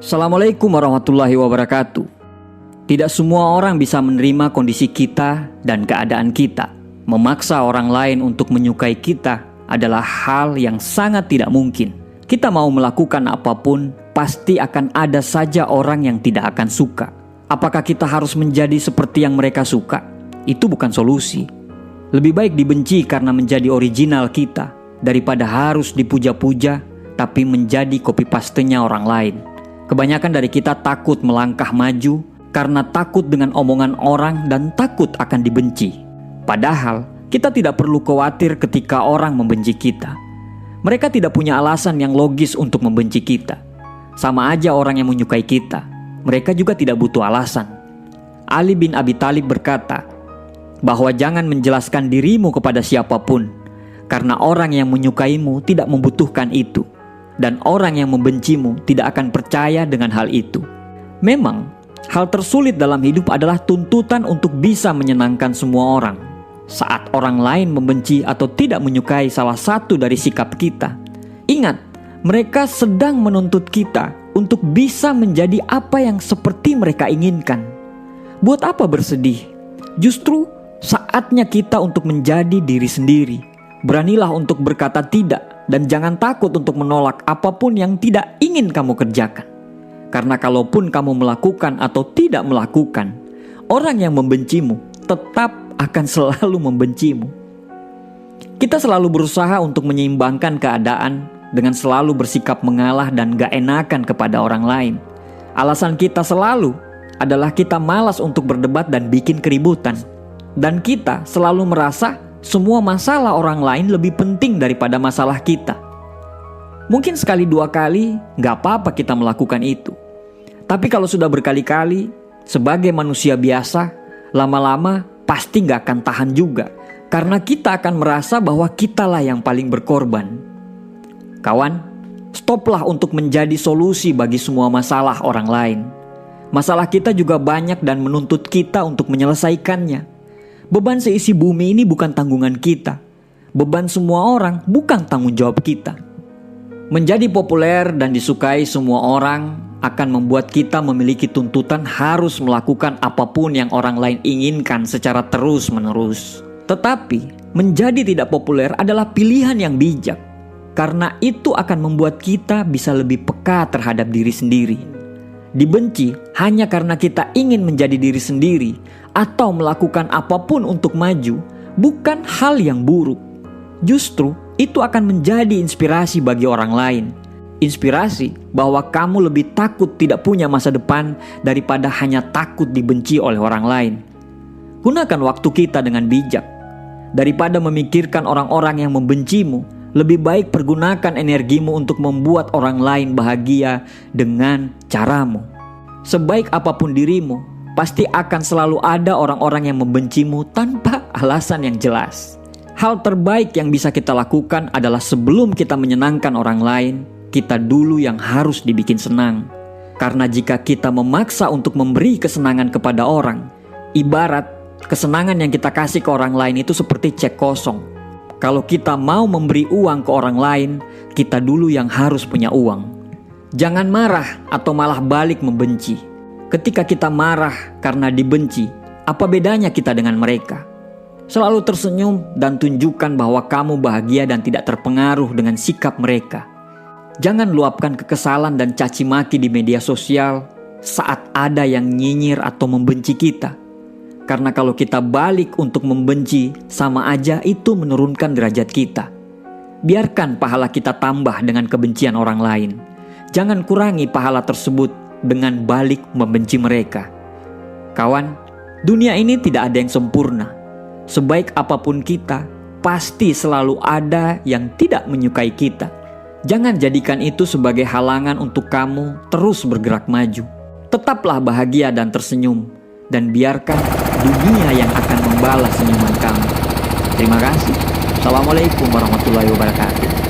Assalamualaikum warahmatullahi wabarakatuh. Tidak semua orang bisa menerima kondisi kita dan keadaan kita. Memaksa orang lain untuk menyukai kita adalah hal yang sangat tidak mungkin. Kita mau melakukan apapun, pasti akan ada saja orang yang tidak akan suka. Apakah kita harus menjadi seperti yang mereka suka? Itu bukan solusi. Lebih baik dibenci karena menjadi original kita, daripada harus dipuja-puja tapi menjadi copy pastenya orang lain. Kebanyakan dari kita takut melangkah maju karena takut dengan omongan orang dan takut akan dibenci. Padahal kita tidak perlu khawatir ketika orang membenci kita. Mereka tidak punya alasan yang logis untuk membenci kita. Sama aja orang yang menyukai kita, mereka juga tidak butuh alasan. Ali bin Abi Thalib berkata bahwa jangan menjelaskan dirimu kepada siapapun, karena orang yang menyukaimu tidak membutuhkan itu, dan orang yang membencimu tidak akan percaya dengan hal itu. Memang, hal tersulit dalam hidup adalah tuntutan untuk bisa menyenangkan semua orang. Saat orang lain membenci atau tidak menyukai salah satu dari sikap kita, ingat, mereka sedang menuntut kita untuk bisa menjadi apa yang seperti mereka inginkan. Buat apa bersedih? Justru saatnya kita untuk menjadi diri sendiri. Beranilah untuk berkata tidak, dan jangan takut untuk menolak apapun yang tidak ingin kamu kerjakan. Karena kalaupun kamu melakukan atau tidak melakukan, orang yang membencimu tetap akan selalu membencimu. Kita selalu berusaha untuk menyeimbangkan keadaan dengan selalu bersikap mengalah dan gak enakan kepada orang lain. Alasan kita selalu adalah kita malas untuk berdebat dan bikin keributan. Dan kita selalu merasa semua masalah orang lain lebih penting daripada masalah kita. Mungkin sekali dua kali gak apa-apa kita melakukan itu. Tapi kalau sudah berkali-kali, sebagai manusia biasa, lama-lama pasti gak akan tahan juga. Karena kita akan merasa bahwa kitalah yang paling berkorban. Kawan, stoplah untuk menjadi solusi bagi semua masalah orang lain. Masalah kita juga banyak dan menuntut kita untuk menyelesaikannya. Beban seisi bumi ini bukan tanggungan kita. Beban semua orang bukan tanggung jawab kita. Menjadi populer dan disukai semua orang akan membuat kita memiliki tuntutan harus melakukan apapun yang orang lain inginkan secara terus-menerus. Tetapi, menjadi tidak populer adalah pilihan yang bijak. Karena itu akan membuat kita bisa lebih peka terhadap diri sendiri. Dibenci hanya karena kita ingin menjadi diri sendiri atau melakukan apapun untuk maju bukan hal yang buruk. Justru itu akan menjadi inspirasi bagi orang lain. Inspirasi bahwa kamu lebih takut tidak punya masa depan daripada hanya takut dibenci oleh orang lain. Gunakan waktu kita dengan bijak. Daripada memikirkan orang-orang yang membencimu, lebih baik pergunakan energimu untuk membuat orang lain bahagia dengan caramu. Sebaik apapun dirimu, pasti akan selalu ada orang-orang yang membencimu tanpa alasan yang jelas. Hal terbaik yang bisa kita lakukan adalah sebelum kita menyenangkan orang lain, kita dulu yang harus dibikin senang. Karena jika kita memaksa untuk memberi kesenangan kepada orang, ibarat kesenangan yang kita kasih ke orang lain itu seperti cek kosong. Kalau kita mau memberi uang ke orang lain, kita dulu yang harus punya uang. Jangan marah atau malah balik membenci. Ketika kita marah karena dibenci, apa bedanya kita dengan mereka? Selalu tersenyum dan tunjukkan bahwa kamu bahagia dan tidak terpengaruh dengan sikap mereka. Jangan luapkan kekesalan dan caci maki di media sosial saat ada yang nyinyir atau membenci kita. Karena kalau kita balik untuk membenci, sama aja itu menurunkan derajat kita. Biarkan pahala kita tambah dengan kebencian orang lain. Jangan kurangi pahala tersebut dengan balik membenci mereka. Kawan, dunia ini tidak ada yang sempurna. Sebaik apapun kita, pasti selalu ada yang tidak menyukai kita. Jangan jadikan itu sebagai halangan untuk kamu terus bergerak maju. Tetaplah bahagia dan tersenyum, dan biarkan dunia yang akan membalas senyuman kamu. Terima kasih. Assalamualaikum warahmatullahi wabarakatuh.